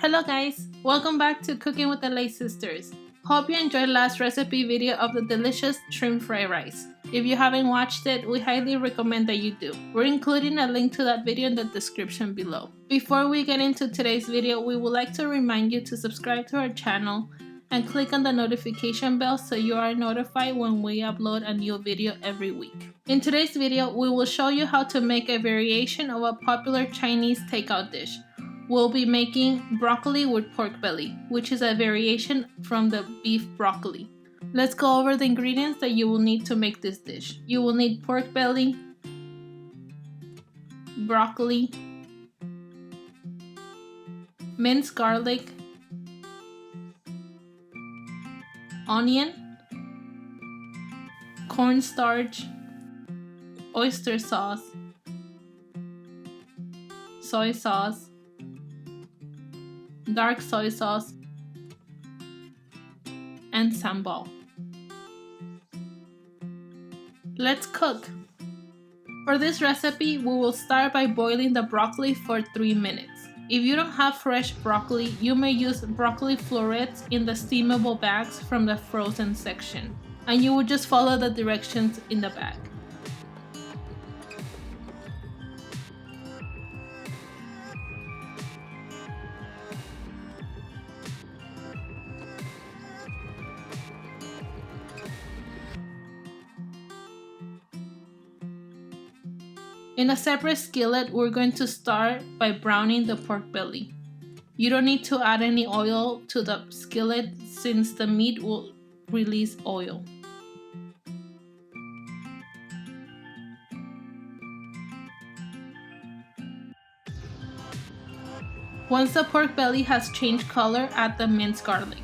Hello guys, welcome back to Cooking with the Ley Sisters. Hope you enjoyed last recipe video of the delicious shrimp fried rice. If you haven't watched it, we highly recommend that you do. We're including a link to that video in the description below. Before we get into today's video, we would like to remind you to subscribe to our channel and click on the notification bell so you are notified when we upload a new video every week. In today's video, we will show you how to make a variation of a popular Chinese takeout dish. We'll be making broccoli with pork belly, which is a variation from the beef broccoli. Let's go over the ingredients that you will need to make this dish. You will need pork belly, broccoli, minced garlic, onion, cornstarch, oyster sauce, soy sauce, dark soy sauce, and sambal. Let's cook. For this recipe, we will start by boiling the broccoli for 3 minutes. If you don't have fresh broccoli, you may use broccoli florets in the steamable bags from the frozen section, and you will just follow the directions in the bag. In a separate skillet, we're going to start by browning the pork belly. You don't need to add any oil to the skillet since the meat will release oil. Once the pork belly has changed color, add the minced garlic.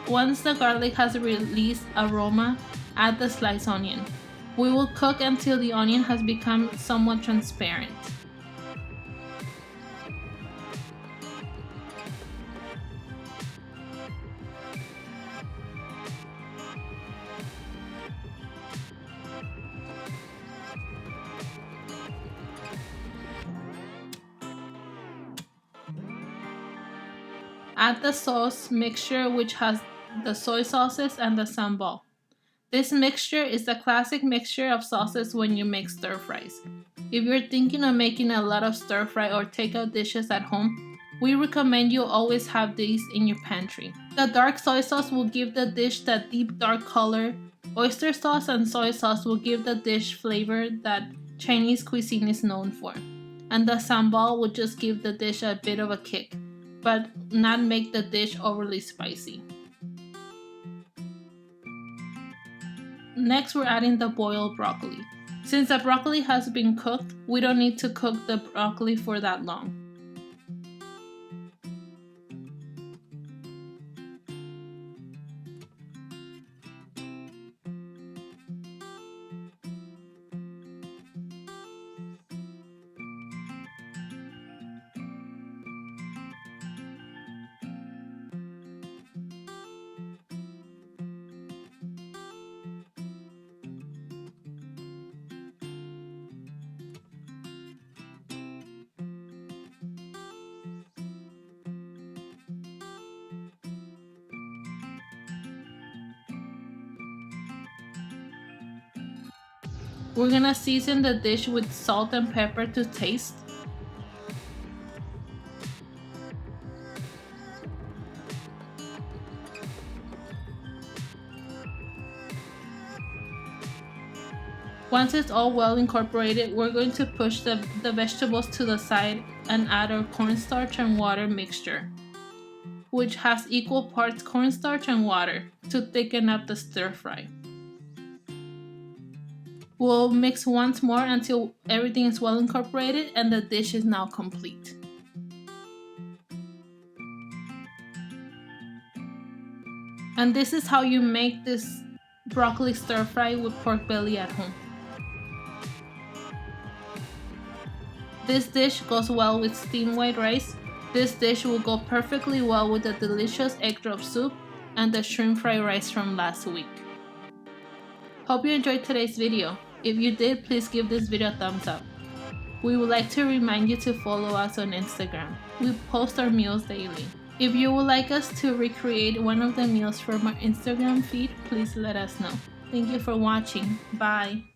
Once the garlic has released aroma, add the sliced onion. We will cook until the onion has become somewhat transparent. Add the sauce mixture, which has the soy sauces and the sambal. This mixture is the classic mixture of sauces when you make stir fries. If you're thinking of making a lot of stir fry or takeout dishes at home, we recommend you always have these in your pantry. The dark soy sauce will give the dish that deep dark color. Oyster sauce and soy sauce will give the dish flavor that Chinese cuisine is known for. And the sambal will just give the dish a bit of a kick, but not make the dish overly spicy. Next, we're adding the boiled broccoli. Since the broccoli has been cooked, we don't need to cook the broccoli for that long. We're gonna season the dish with salt and pepper to taste. Once it's all well incorporated, we're going to push the vegetables to the side and add our cornstarch and water mixture, which has equal parts cornstarch and water to thicken up the stir fry. We'll mix once more until everything is well incorporated and the dish is now complete. And this is how you make this broccoli stir fry with pork belly at home. This dish goes well with steamed white rice. This dish will go perfectly well with the delicious egg drop soup and the shrimp fried rice from last week. Hope you enjoyed today's video. If you did, please give this video a thumbs up. We would like to remind you to follow us on Instagram. We post our meals daily. If you would like us to recreate one of the meals from our Instagram feed, please let us know. Thank you for watching. Bye.